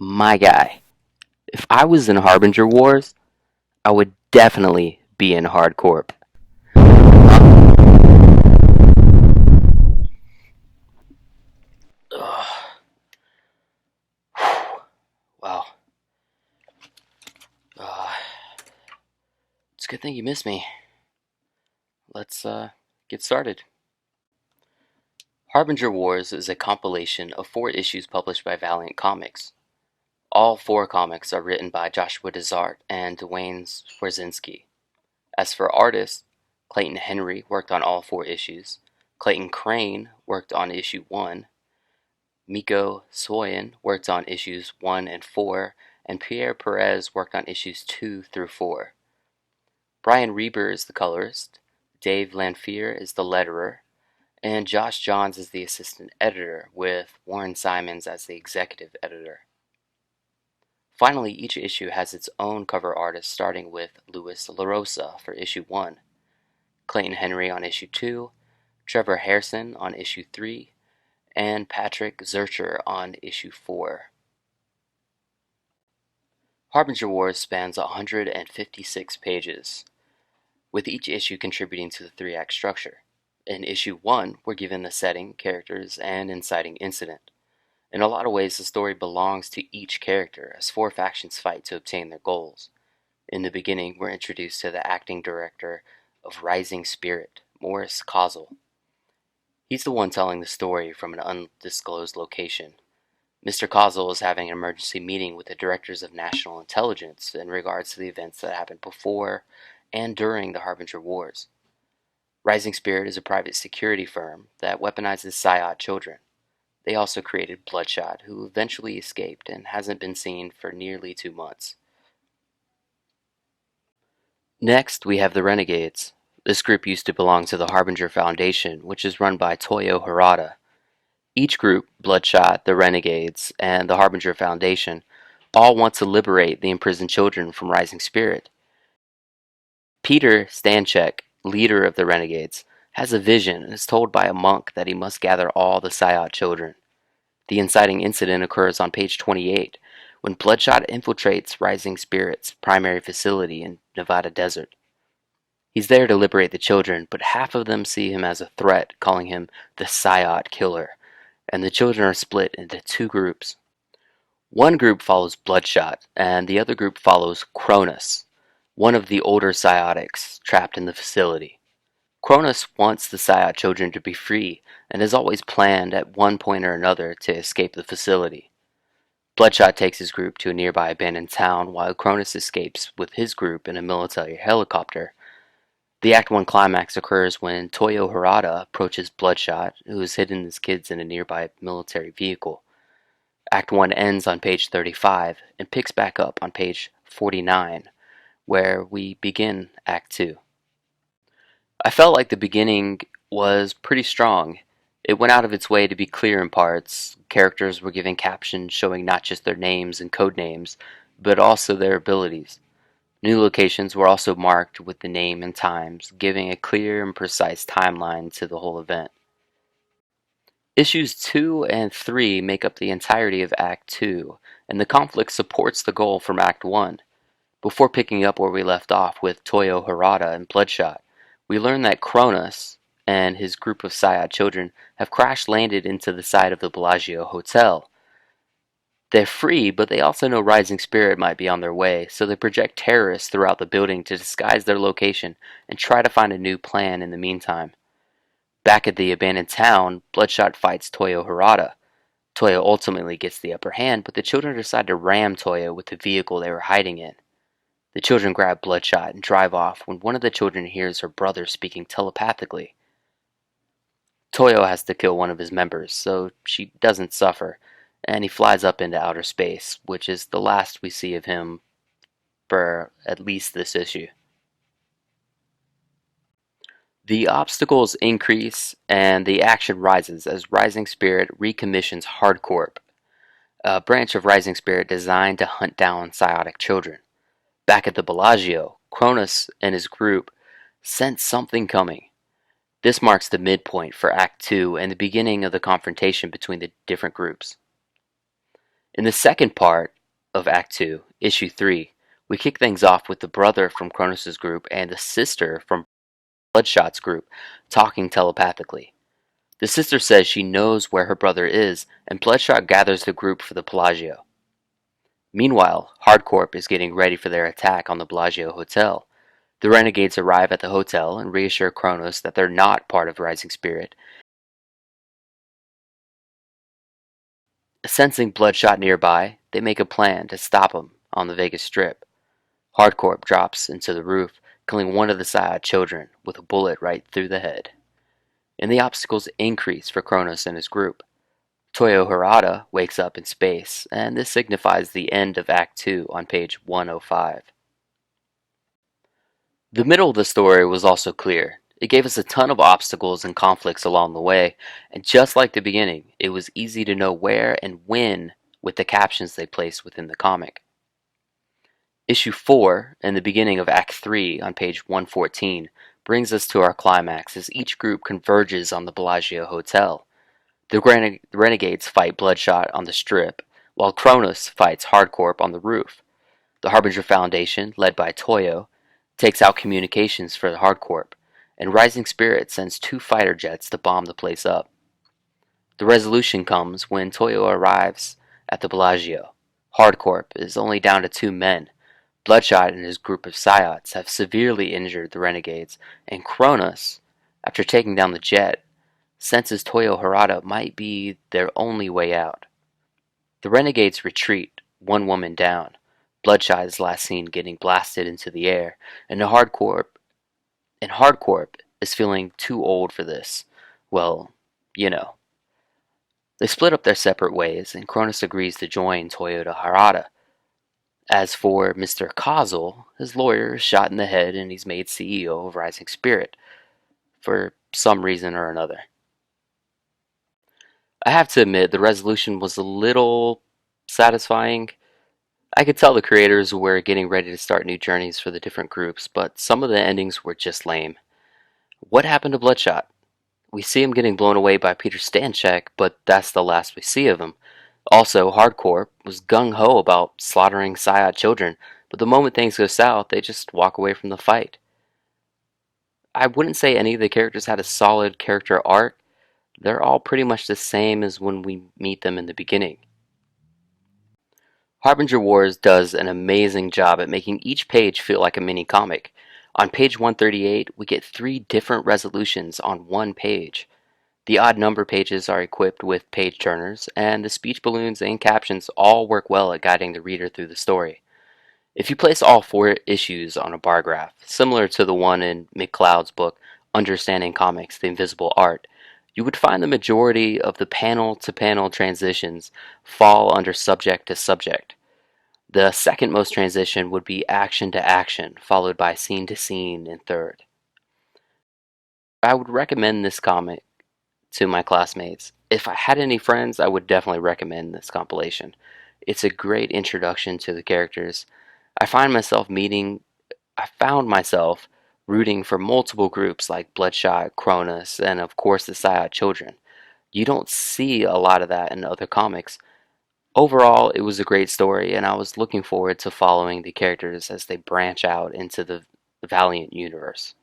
My guy, if I was in Harbinger Wars, I would definitely be in Hardcorp. Ugh, wow. Uh, it's a good thing you missed me. Let's get started. Harbinger Wars is a compilation of 4 issues published by Valiant Comics. All 4 comics are written by Joshua Desart and Dwayne Swarzinski. As for artists, Clayton Henry worked on all 4 issues, Clayton Crane worked on issue 1, Miko Soyen worked on issues 1 and 4, and Pierre Perez worked on issues 2 through 4. Brian Reber is the colorist, Dave Lanphier is the letterer, and Josh Johns is the assistant editor, with Warren Simons as the executive editor. Finally, each issue has its own cover artist, starting with Louis LaRosa for issue 1, Clayton Henry on issue 2, Trevor Harrison on issue 3, and Patrick Zurcher on issue 4. Harbinger Wars spans 156 pages, with each issue contributing to the 3-act structure. In issue 1, we're given the setting, characters, and inciting incident. In a lot of ways, the story belongs to each character, as 4 factions fight to obtain their goals. In the beginning, we're introduced to the acting director of Rising Spirit, Morris Kozel. He's the one telling the story from an undisclosed location. Mr. Kozel is having an emergency meeting with the directors of national intelligence in regards to the events that happened before and during the Harbinger Wars. Rising Spirit is a private security firm that weaponizes Psyot children. They also created Bloodshot, who eventually escaped and hasn't been seen for nearly 2 months. Next, we have the Renegades. This group used to belong to the Harbinger Foundation, which is run by Toyo Harada. Each group, Bloodshot, the Renegades, and the Harbinger Foundation, all want to liberate the imprisoned children from Rising Spirit. Peter Stanchek, leader of the Renegades, has a vision and is told by a monk that he must gather all the Psyot children. The inciting incident occurs on page 28, when Bloodshot infiltrates Rising Spirit's primary facility in Nevada Desert. He's there to liberate the children, but half of them see him as a threat, calling him the Psyot Killer, and the children are split into 2 groups. One group follows Bloodshot, and the other group follows Cronus, one of the older Psyotics trapped in the facility. Cronus wants the Psyot children to be free, and has always planned at one point or another to escape the facility. Bloodshot takes his group to a nearby abandoned town, while Cronus escapes with his group in a military helicopter. The Act 1 climax occurs when Toyo Harada approaches Bloodshot, who has hidden his kids in a nearby military vehicle. Act 1 ends on page 35 and picks back up on page 49, where we begin Act 2. I felt like the beginning was pretty strong. It went out of its way to be clear in parts. Characters were given captions showing not just their names and code names, but also their abilities. New locations were also marked with the name and times, giving a clear and precise timeline to the whole event. Issues 2 and 3 make up the entirety of Act 2, and the conflict supports the goal from Act 1. Before picking up where we left off with Toyo Harada and Bloodshot, we learn that Cronus and his group of Psyod children have crash-landed into the side of the Bellagio Hotel. They're free, but they also know Rising Spirit might be on their way, so they project terrorists throughout the building to disguise their location and try to find a new plan in the meantime. Back at the abandoned town, Bloodshot fights Toyo Harada. Toyo ultimately gets the upper hand, but the children decide to ram Toyo with the vehicle they were hiding in. The children grab Bloodshot and drive off when one of the children hears her brother speaking telepathically. Toyo has to kill one of his members, so she doesn't suffer, and he flies up into outer space, which is the last we see of him for at least this issue. The obstacles increase and the action rises as Rising Spirit recommissions Hardcorp, a branch of Rising Spirit designed to hunt down psiotic children. Back at the Bellagio, Cronus and his group sense something coming. This marks the midpoint for Act 2 and the beginning of the confrontation between the different groups. In the second part of Act 2, Issue 3, we kick things off with the brother from Kronos' group and the sister from Bloodshot's group talking telepathically. The sister says she knows where her brother is, and Bloodshot gathers the group for the Bellagio. Meanwhile, Hardcorp is getting ready for their attack on the Bellagio Hotel. The Renegades arrive at the hotel and reassure Kronos that they're not part of Rising Spirit. Sensing Bloodshot nearby, they make a plan to stop him on the Vegas Strip. Hardcorp drops into the roof, killing one of the Psyod children with a bullet right through the head. And the obstacles increase for Kronos and his group. Toyo Harada wakes up in space, and this signifies the end of Act 2 on page 105. The middle of the story was also clear. It gave us a ton of obstacles and conflicts along the way, and just like the beginning, it was easy to know where and when with the captions they placed within the comic. Issue 4 and the beginning of Act 3 on page 114 brings us to our climax as each group converges on the Bellagio Hotel. The Renegades fight Bloodshot on the Strip, while Kronos fights Hardcorp on the roof. The Harbinger Foundation, led by Toyo, takes out communications for the Hardcorp, and Rising Spirit sends 2 fighter jets to bomb the place up. The resolution comes when Toyo arrives at the Bellagio. Hardcorp is only down to 2 men. Bloodshot and his group of Psyots have severely injured the Renegades, and Kronos, after taking down the jet, senses Toyo Harada might be their only way out. The Renegades retreat, 1 woman down. Bloodshot is last seen getting blasted into the air, and Hardcorp is feeling too old for this. Well, you know. They split up their separate ways, and Kronos agrees to join Toyota Harada. As for Mr. Kazel, his lawyer is shot in the head and he's made CEO of Rising Spirit, for some reason or another. I have to admit, the resolution was a little satisfying. I could tell the creators were getting ready to start new journeys for the different groups, but some of the endings were just lame. What happened to Bloodshot? We see him getting blown away by Peter Stanchek, but that's the last we see of him. Also, Hardcore was gung-ho about slaughtering Psyod children, but the moment things go south, they just walk away from the fight. I wouldn't say any of the characters had a solid character arc. They're all pretty much the same as when we meet them in the beginning. Harbinger Wars does an amazing job at making each page feel like a mini comic. On page 138, we get 3 different resolutions on one page. The odd number pages are equipped with page turners, and the speech balloons and captions all work well at guiding the reader through the story. If you place all 4 issues on a bar graph, similar to the one in McCloud's book, Understanding Comics, The Invisible Art, you would find the majority of the panel-to-panel transitions fall under subject to subject. The second most transition would be action to action, followed by scene to scene in third. I would recommend this comic to my classmates. If I had any friends, I would definitely recommend this compilation. It's a great introduction to the characters. I found myself rooting for multiple groups like Bloodshot, Cronus, and of course the Psyod children. You don't see a lot of that in other comics. Overall, it was a great story, and I was looking forward to following the characters as they branch out into the Valiant universe.